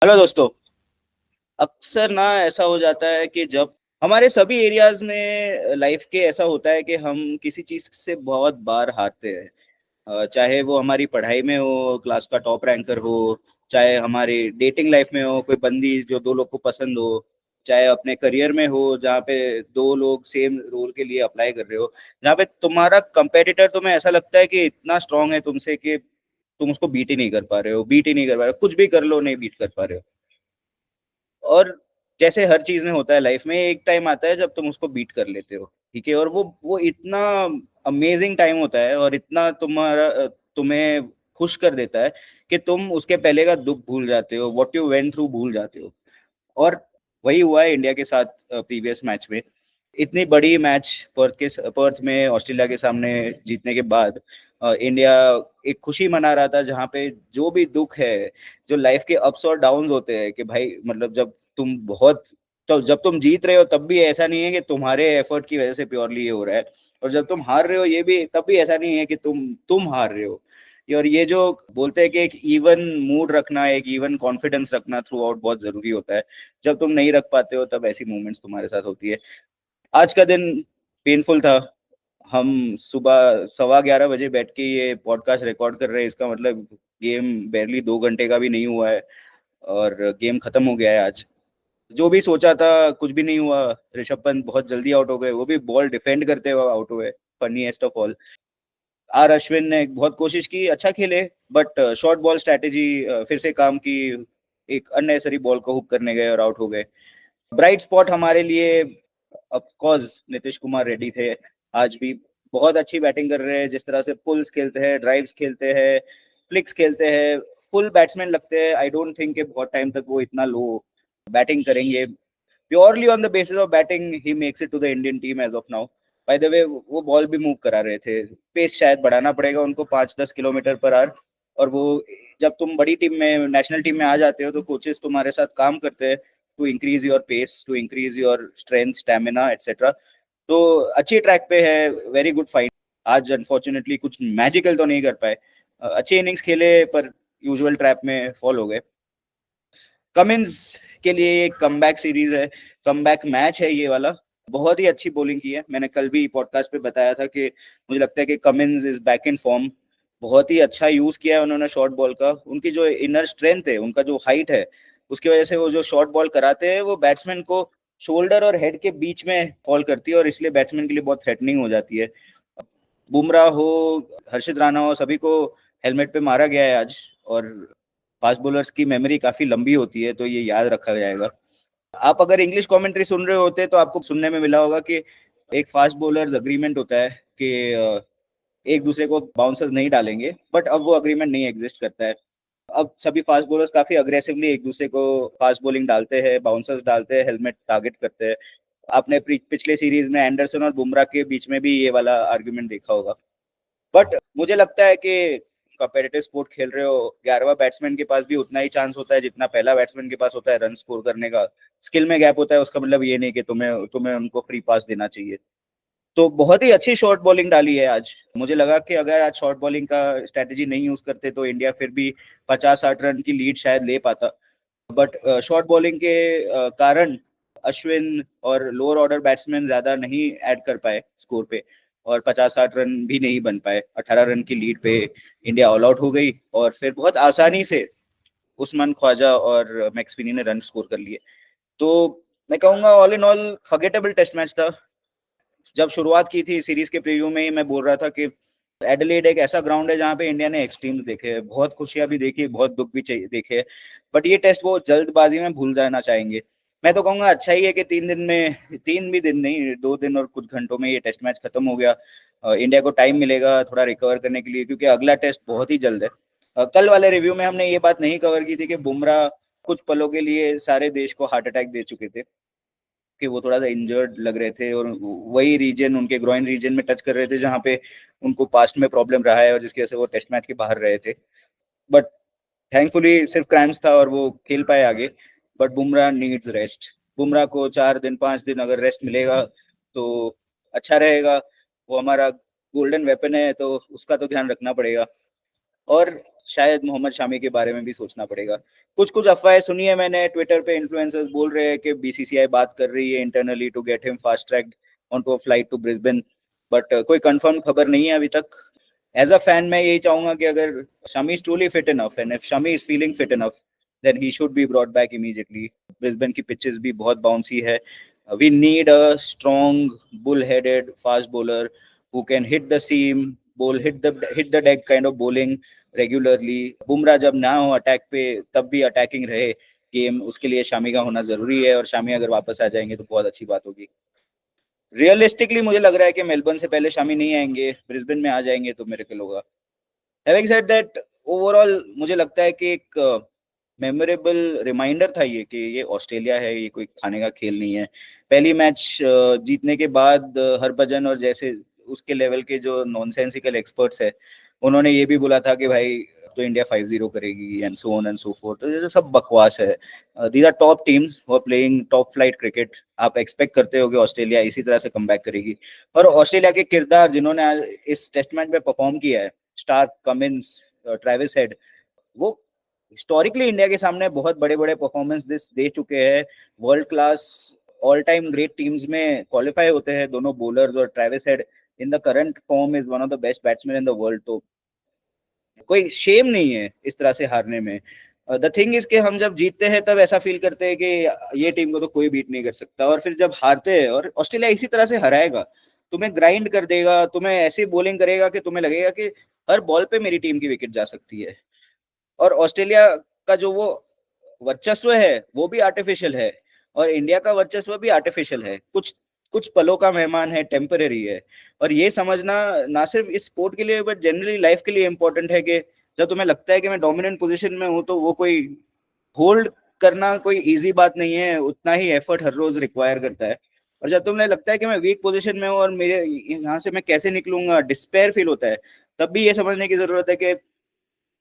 Hello दोस्तों। अक्सर ना ऐसा हो जाता है कि जब हमारे सभी एरियाज में लाइफ के ऐसा होता है कि हम किसी चीज से बहुत बार हारते हैं। चाहे वो हमारी पढ़ाई में हो, क्लास का टॉप रैंकर हो, चाहे हमारी डेटिंग लाइफ में हो, कोई बंदी जो दो लोग को पसंद हो, चाहे अपने करियर में हो जहाँ पे दो लोग सेम रोल के लिए अप्लाई कर रहे हो, जहाँ पे तुम्हारा कंपेटिटर तुम्हें ऐसा लगता है कि इतना स्ट्रांग है तुमसे कि तुम उसको बीट ही नहीं कर पा रहे हो, बीट ही नहीं कर पा रहे हो, कुछ भी कर लो नहीं बीट कर पा रहे हो। और जैसे हर चीज में होता है लाइफ में, एक टाइम आता है जब तुम उसको बीट कर लेते हो, ठीक है। और वो इतना अमेजिंग टाइम होता है और इतना तुम्हें खुश कर देता है कि तुम उसके पहले का दुख भूल जाते हो, व्हाट यू वेंट थ्रू भूल जाते हो। और वही हुआ है इंडिया के साथ प्रीवियस मैच में। इतनी बड़ी मैच पर्थ में ऑस्ट्रेलिया के सामने जीतने के बाद इंडिया एक खुशी मना रहा था, जहाँ पे जो भी दुख है, जो लाइफ के अप्स और डाउन्स होते हैं कि भाई मतलब जब तुम जीत रहे हो तब भी ऐसा नहीं है कि तुम्हारे एफर्ट की वजह से प्योरली ये हो रहा है, और जब तुम हार रहे हो ये भी तब भी ऐसा नहीं है कि तुम हार रहे हो। और ये जो बोलते हैं कि एक इवन मूड रखना, एक इवन कॉन्फिडेंस रखना थ्रू आउट बहुत जरूरी होता है। जब तुम नहीं रख पाते हो तब ऐसी मूवमेंट्स तुम्हारे साथ होती है। आज का दिन पेनफुल था। हम सुबह 11:15 बजे बैठ के ये पॉडकास्ट रिकॉर्ड कर रहे हैं, इसका मतलब गेम बेरली 2 घंटे का भी नहीं हुआ है और गेम खत्म हो गया है आज। जो भी सोचा था कुछ भी नहीं हुआ। ऋषभ पंत बहुत जल्दी आउट हो गए, वो भी बॉल डिफेंड करते हुए आउट हुए। Funniest of all, R Ashwin ने बहुत कोशिश की, अच्छा खेले, बट शॉर्ट बॉल स्ट्रैटेजी फिर से काम की। एक अननेसेसरी बॉल को हुक करने गए और आउट हो गए। ब्राइट स्पॉट हमारे लिए ऑफ कोर्स नीतीश कुमार रेड्डी थे। आज भी बहुत अच्छी बैटिंग कर रहे हैं, जिस तरह से पुल्स खेलते हैं, ड्राइव्स खेलते हैं, फ्लिक्स खेलते हैं, फुल बैट्समैन लगते हैं। आई डोंट थिंक कि बहुत टाइम तक वो इतना लो बैटिंग करेंगे। Purely on the basis of batting ही makes it to the Indian team as of now. By the way वो बॉल भी मूव करा रहे थे। पेस शायद बढ़ाना पड़ेगा उनको 5-10 किलोमीटर पर आवर। और वो जब तुम बड़ी टीम में, नेशनल टीम में आ जाते हो तो कोचेस तुम्हारे साथ काम करते हैं to increase your pace, to increase your strength, stamina etcetera. तो अच्छी ट्रैक पे है, वेरी गुड फाइट। आज अनफॉर्चुनेटली कुछ मैजिकल तो नहीं कर पाए। अच्छे इनिंग्स खेले पर यूजुअल ट्रैप में फॉल हो गए। कमिंस के लिए एक कमबैक सीरीज है, कमबैक मैच है ये वाला। बहुत ही अच्छी बॉलिंग की है। मैंने कल भी पॉडकास्ट पे बताया था कि मुझे लगता है कि Cummins is back in form. बहुत ही अच्छा यूज किया है उन्होंने शॉर्ट बॉल का। उनकी जो इनर स्ट्रेंथ है, उनका जो हाइट है, उसकी वजह से वो जो शॉर्ट बॉल कराते हैं वो बैट्समैन को शोल्डर और हेड के बीच में फॉल करती है और इसलिए बैट्समैन के लिए बहुत थ्रेटनिंग हो जाती है। बुमराह हो, हर्षित राणा हो, सभी को हेलमेट पे मारा गया है आज। और फास्ट बॉलर्स की मेमोरी काफी लंबी होती है तो ये याद रखा जाएगा। आप अगर इंग्लिश कमेंट्री सुन रहे होते तो आपको सुनने में मिला होगा कि एक फास्ट बॉलर्स अग्रीमेंट होता है कि एक दूसरे को बाउंसर्स नहीं डालेंगे, बट अब वो अग्रीमेंट नहीं एग्जिस्ट करता है। अब सभी फास्ट बॉलर्स काफी अग्रेसिवली एक दूसरे को फास्ट बॉलिंग डालते हैं, बाउंसर्स डालते हैं, हेलमेट टारगेट करते हैं। आपने पिछले सीरीज में एंडरसन और बुमराह के बीच में भी ये वाला आर्ग्यूमेंट देखा होगा। बट मुझे लगता है कि कंपेटिटिव स्पोर्ट खेल रहे हो, 11वां बैट्समैन के पास भी उतना ही चांस होता है जितना पहला बैट्समैन के पास होता है रन स्कोर करने का। स्किल में गैप होता है, उसका मतलब ये नहीं कि तुम्हें तुम्हें उनको फ्री पास देना चाहिए। तो बहुत ही अच्छी शॉर्ट बॉलिंग डाली है आज। मुझे लगा कि अगर आज शॉर्ट बॉलिंग का स्ट्रेटेजी नहीं यूज करते तो इंडिया फिर भी 50-60 रन की लीड शायद ले पाता। बट शॉर्ट बॉलिंग के कारण अश्विन और लोअर ऑर्डर बैट्समैन ज्यादा नहीं ऐड कर पाए स्कोर पे, और 50-60 रन भी नहीं बन पाए। 18 रन की लीड पे इंडिया ऑल आउट हो गई और फिर बहुत आसानी से उस्मान ख्वाजा और मैक्सविनी ने रन स्कोर कर लिए। तो मैं कहूंगा all in all forgettable test match था। जब शुरुआत की थी सीरीज के प्रीव्यू में ही मैं बोल रहा था कि एडिलेड एक ऐसा ग्राउंड है जहाँ पे इंडिया ने एक्सट्रीम देखे हैं, बहुत खुशियां भी देखी, बहुत दुख भी देखे। बट ये टेस्ट वो जल्दबाजी में भूल जाना चाहेंगे। मैं तो कहूंगा अच्छा ही है कि 3 दिन में, 3 भी दिन नहीं, 2 दिन और कुछ घंटों में ये टेस्ट मैच खत्म हो गया। इंडिया को टाइम मिलेगा थोड़ा रिकवर करने के लिए, क्योंकि अगला टेस्ट बहुत ही जल्द है। कल वाले रिव्यू में हमने ये बात नहीं कवर की थी कि बुमराह कुछ पलों के लिए सारे देश को हार्ट अटैक दे चुके थे, कि वो थोड़ा सा इंजर्ड लग रहे थे और वही रीजन, उनके ग्रोइन रीजन में टच कर रहे थे जहाँ पे उनको पास्ट में प्रॉब्लम रहा है और जिसकी वजह से वो टेस्ट मैच के बाहर रहे थे। बट थैंकफुली सिर्फ क्रैम्स था और वो खेल पाए आगे। But Bumrah needs rest. Bumrah को 4 दिन 5 दिन अगर रेस्ट मिलेगा तो अच्छा रहेगा। वो हमारा गोल्डन वेपन है तो उसका तो ध्यान रखना पड़ेगा। और शायद मोहम्मद शामी के बारे में भी सोचना पड़ेगा। कुछ कुछ अफवाहें सुनी है मैंने ट्विटर पे, इन्फ्लुएंसर्स बोल रहे हैं कि बीसीसीआई बात कर रही है internally to get him fast track on to a flight to Brisbane, but कोई कंफर्म खबर नहीं है अभी तक। एज अ फैन मैं यही चाहूंगा कि अगर Shami is truly fit enough and if Shami is feeling fit enough then he should be brought back immediately. Brisbane की पिचेस भी बहुत बाउंसी है। We need a strong bull headed fast bowler who can hit the seam, bowl hit the deck kind of bowling regularly. Bumrah जब ना हो attack पे तब भी अटैकिंग रहे गेम, उसके लिए शामी का होना जरूरी है, और शामी अगर वापस आ जाएंगे तो बहुत अच्छी बात होगी। रियलिस्टिकली मुझे लग रहा है कि मेलबर्न से पहले शामी नहीं आएंगे, ब्रिस्बेन में आ जाएंगे तो मेरे होगा। हैविंग सेड दैट, ओवरऑल मुझे लगता है कि एक मेमोरेबल रिमाइंडर था ये कि ये ऑस्ट्रेलिया है, ये कोई खाने का खेल नहीं है। पहली मैच जीतने के बाद हरभजन और जैसे उसके लेवल के जो नॉनसेंसिकल एक्सपर्ट्स है उन्होंने ये भी बोला था कि भाई तो इंडिया 5-0 करेगी and so on and so forth. तो ये तो सब बकवास है। These are top teams who are playing top flight cricket. आप एक्सपेक्ट करते हो कि ऑस्ट्रेलिया इसी तरह से कमबैक करेगी, और ऑस्ट्रेलिया के किरदार जिन्होंने आज इस टेस्ट मैच में परफॉर्म किया है, स्टार्क, कमिंस, ट्रेविस हेड, वो हिस्टोरिकली इंडिया के सामने बहुत बड़े बड़े परफॉर्मेंस दे चुके हैं। World class all time great teams में क्वालिफाई होते हैं दोनों बॉलर्स, और Travis head in the current form is one of the best batsman in the world. तो कोई शेम नहीं है इस तरह से हारने में। द थिंग इज कि हम जब जीतते हैं तब ऐसा फील करते हैं कि ये टीम को तो कोई बीट नहीं कर सकता, और फिर जब हारते हैं, और ऑस्ट्रेलिया इसी तरह से हराएगा, तुम्हें ग्राइंड कर देगा, तुम्हें ऐसी बॉलिंग करेगा कि तुम्हें लगेगा कि हर बॉल पे मेरी टीम की विकेट जा सकती है। और ऑस्ट्रेलिया का जो वो वर्चस्व है वो भी आर्टिफिशियल है, और इंडिया का वर्चस्व भी आर्टिफिशियल है, कुछ कुछ पलों का मेहमान है, टेम्पररी है। और ये समझना ना सिर्फ इस स्पोर्ट के लिए बट जनरली लाइफ के लिए इंपॉर्टेंट है कि जब तुम्हें लगता है कि मैं डोमिनेंट पोजीशन में हूं तो वो कोई होल्ड करना कोई इजी बात नहीं है, उतना ही एफर्ट हर रोज रिक्वायर करता है। और जब तुम्हें लगता है कि मैं वीक पोजीशन में हूँ और मेरे यहाँ से मैं कैसे निकलूंगा, डिस्पेयर फील होता है, तब भी ये समझने की जरूरत है कि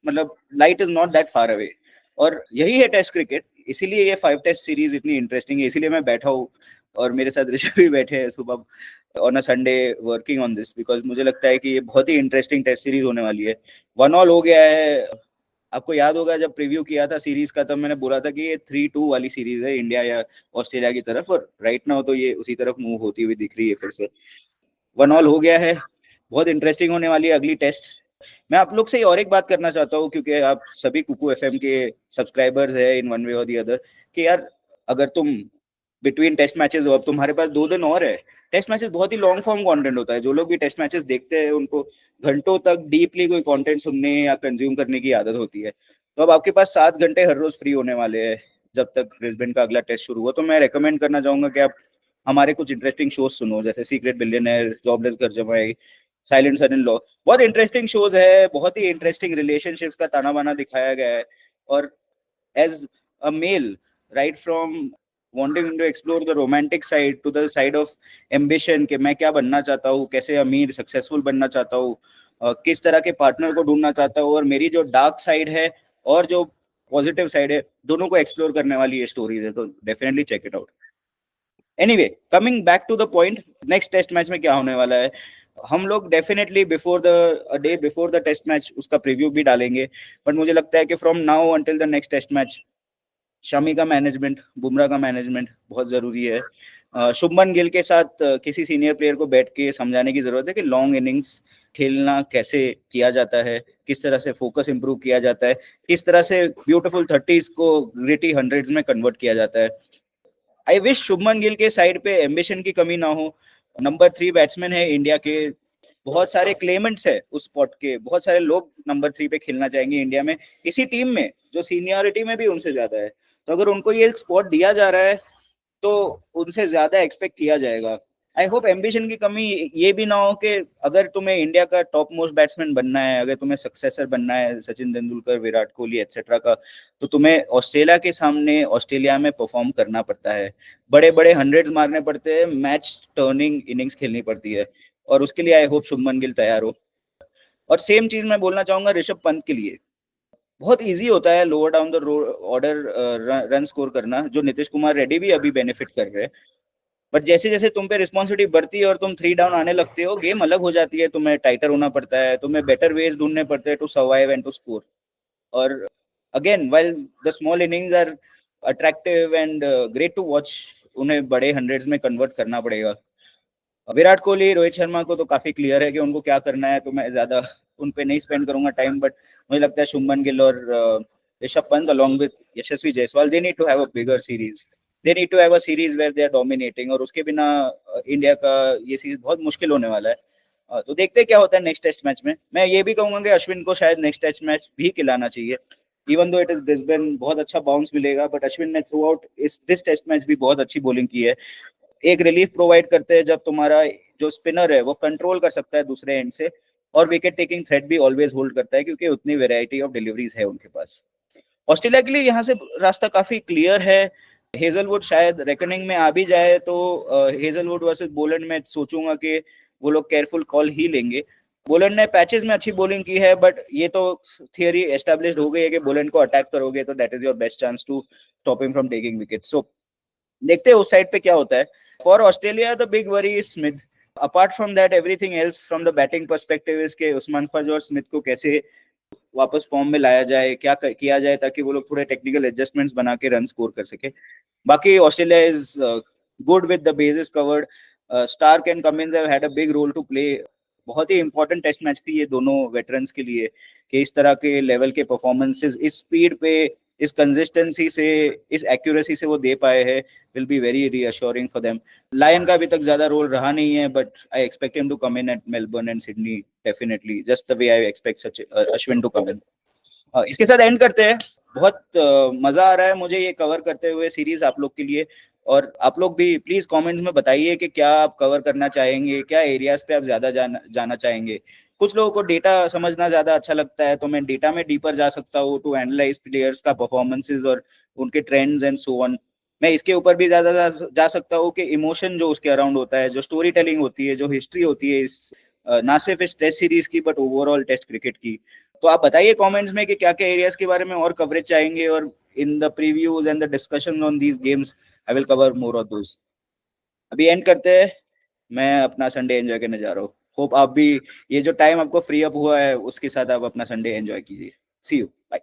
मतलब light is not that far away. और यही है टेस्ट क्रिकेट, इसीलिए ये 5 टेस्ट सीरीज इतनी इंटरेस्टिंग है, इसीलिए मैं बैठा हूँ और मेरे साथ ऋषभ भी बैठे हैं सुबह on a Sunday working on this, because मुझे लगता है कि ये बहुत ही इंटरेस्टिंग टेस्ट सीरीज होने वाली है। 1-1 हो गया है। आपको याद होगा जब प्रीव्यू किया था सीरीज का तब मैंने बोला था कि ये 3-2 वाली सीरीज है इंडिया या ऑस्ट्रेलिया की तरफ, और राइट नाउ तो ये उसी तरफ मूव होती हुई दिख रही है फिर से। 1-1 हो गया है, बहुत इंटरेस्टिंग होने वाली है अगली टेस्ट। मैं आप लोग से और एक बात करना चाहता हूँ, क्योंकि आप सभी कुकू एफएम के सब्सक्राइबर्स है इन वन वे और दी अदर, कि यार अगर तुम बिटवीन टेस्ट मैचेस हो, अब तुम्हारे पास 2 दिन और है। टेस्ट मैचेस बहुत ही लॉन्ग फॉर्म कंटेंट होता है, जो लोग भी टेस्ट मैचेस देखते हैं उनको घंटों तक डीपली कोई कंटेंट सुनने या कंज्यूम करने की आदत होती है। तो अब आपके पास 7 घंटे हर रोज फ्री होने वाले हैं जब तक ब्रिस्बेन का अगला टेस्ट शुरू हो। तो मैं रेकमेंड करना चाहूंगा कि आप हमारे कुछ इंटरेस्टिंग शोज सुनो, जैसे सीक्रेट बिलियनर, जॉबलेस घर जमाई, साइलेंट सन इन लॉ। बहुत इंटरेस्टिंग शोज है, बहुत ही इंटरेस्टिंग रिलेशनशिप्स का ताना बाना दिखाया गया है। और as a male, right from wanting to explore the romantic side to the side of ambition, कि मैं क्या बनना चाहता हूँ, कैसे अमीर सक्सेसफुल बनना चाहता हूँ, किस तरह के पार्टनर को ढूंढना चाहता हूँ, और मेरी जो डार्क साइड है और जो पॉजिटिव साइड है, दोनों को एक्सप्लोर करने वाली ये स्टोरीज है, तो definitely check it out. Anyway, coming back to the point, next test match में क्या होने वाला है, हम लोग definitely before the day before the test match उसका प्रीव्यू भी डालेंगे। बट मुझे लगता है कि from now until the next test match Shami का मैनेजमेंट, बुमराह का मैनेजमेंट बहुत जरूरी है। शुभमन गिल के साथ किसी सीनियर प्लेयर को बैठ के समझाने की जरूरत है कि लॉन्ग इनिंग्स खेलना कैसे किया जाता है, किस तरह से फोकस इंप्रूव किया जाता है, किस तरह से ब्यूटीफुल 30s को ग्रिटी 100s में कन्वर्ट किया जाता है। आई विश शुभमन गिल के साइड पे एम्बिशन की कमी ना हो। नंबर 3 बैट्समैन है इंडिया के, बहुत सारे क्लेमेंट्स है उस स्पॉट के, बहुत सारे लोग नंबर 3 पे खेलना चाहेंगे इंडिया में, इसी टीम में जो सीनियरिटी में भी उनसे ज्यादा है। तो अगर उनको ये स्पॉट दिया जा रहा है तो उनसे ज्यादा एक्सपेक्ट किया जाएगा। आई होप एम्बिशन की कमी ये भी ना हो कि अगर तुम्हें इंडिया का टॉप मोस्ट बैट्समैन बनना है, अगर तुम्हें सक्सेसर बनना है सचिन तेंदुलकर, विराट कोहली एटसेट्रा का, तो तुम्हें ऑस्ट्रेलिया के सामने ऑस्ट्रेलिया में परफॉर्म करना पड़ता है, बड़े बड़े 100s मारने पड़ते हैं, मैच टर्निंग इनिंग्स खेलनी पड़ती है, और उसके लिए आई होप शुभमन गिल तैयार हो। और सेम चीज मैं बोलना चाहूंगा ऋषभ पंत के लिए। बहुत इजी होता है lower down the order run score करना, जो नीतीश कुमार रेड्डी भी अभी बेनिफिट कर रहे हैं। बट जैसे जैसे तुम पे रिस्पॉन्सिबिलिटी बढ़ती है और तुम 3 डाउन आने लगते हो, गेम अलग हो जाती है, तुम्हें टाइटर होना पड़ता है, तुम्हें बेटर वेज ढूंढने पड़ते हैं to survive and to score. और again while the small innings are attractive and great to watch, उन्हें बड़े हंड्रेड्स में कन्वर्ट करना पड़ेगा। विराट कोहली, रोहित शर्मा को तो काफी क्लियर है कि उनको क्या करना है, तो मैं ज्यादा उन पे नहीं स्पेंड करूंगा टाइम, बट मुझे लगता है शुभमन गिल और Rishabh Pant along with Yashasvi Jaiswal, they need to have a bigger series, they need to have a series where they are dominating, और उसके बिना इंडिया का ये सीरीज बहुत मुश्किल होने वाला है। तो देखते हैं क्या होता है नेक्स्ट टेस्ट मैच में। मैं ये भी कहूंगा कि अश्विन को शायद नेक्स्ट टेस्ट मैच भी खिलाना चाहिए, even though it is Brisbane, बहुत अच्छा बाउंस मिलेगा, बट अश्विन ने थ्रू आउट इस दिस टेस्ट मैच भी बहुत अच्छी बॉलिंग की है। एक रिलीफ प्रोवाइड करते हैं जब तुम्हारा जो स्पिनर है वो कंट्रोल कर सकता है दूसरे एंड से, और विकेट टेकिंग थ्रेट भी ऑलवेज होल्ड करता है क्योंकि उतनी वेराइटी ऑफ डिलीवरीज है उनके पास। ऑस्ट्रेलिया के लिए यहाँ से रास्ता काफी क्लियर है। हेजलवुड शायद रेकनिंग में आ भी जाए तो हेजलवुड वर्सेस बोलैंड में सोचूंगा कि वो लोग केयरफुल कॉल ही लेंगे। बोलैंड ने पैचेस में अच्छी बॉलिंग की है, बट ये तो थियरी एस्टैब्लिश्ड हो गई है कि बोलैंड को अटैक करोगे तो that is your best chance to stop him from taking wicket. So देखते हैं उस साइड पे क्या होता है। For Australia the big worry is Smith. Apart from that everything else from the batting perspective is के उस्मान फज और Smith को कैसे वापस फॉर्म में लाया जाए, क्या किया जाए ताकि वो लोग थोड़े टेक्निकल एडजस्टमेंट्स बना के रन स्कोर कर सके। बाकी Australia is good with the bases covered. Starc and Cummins have had a big role to play. बहुत ही इंपॉर्टेंट टेस्ट मैच थी ये दोनों वेटरन्स के लिए कि इस तरह के लेवल के परफॉर्मेंसेस इस स्पीड पे, इस कंसिस्टेंसी से, इस एक्यूरेसी से वो दे पाए हैं, will be very reassuring for them. Lyon का अभी तक ज्यादा रोल रहा नहीं है, but I expect him to come in at Melbourne and Sydney definitely, just the way I expect such Ashwin to come in. इसके साथ एंड करते हैं। बहुत मजा आ रहा है मुझे ये कवर करते हुए सीरीज आप लोग के लिए, और आप लोग भी प्लीज कमेंट्स में बताइए कि क्या आप कवर करना चाहेंगे, क्या एरियाज पे आप ज्यादा जाना चाहेंगे। कुछ लोगों को डेटा समझना ज्यादा अच्छा लगता है, तो मैं डेटा में डीपर जा सकता हूँ टू एनालाइज प्लेयर्स का परफॉर्मेंसेज और उनके ट्रेंड्स एंड सो ऑन। मैं इसके ऊपर भी ज्यादा जा सकता हूँ कि इमोशन जो उसके अराउंड होता है, जो स्टोरी टेलिंग होती है, जो हिस्ट्री होती है इस ना सिर्फ इस टेस्ट सीरीज की बट ओवरऑल टेस्ट क्रिकेट की। तो आप बताइए कमेंट्स में कि क्या क्या एरियाज के बारे में और कवरेज चाहेंगे, और in the previews and the discussion on these games I will cover more of those. अभी एंड करते हैं। मैं अपना संडे एंजॉय करने जा रहा हूँ। होप आप भी ये जो टाइम आपको फ्री अप हुआ है उसके साथ आप अपना संडे एंजॉय कीजिए। सी यू, बाय।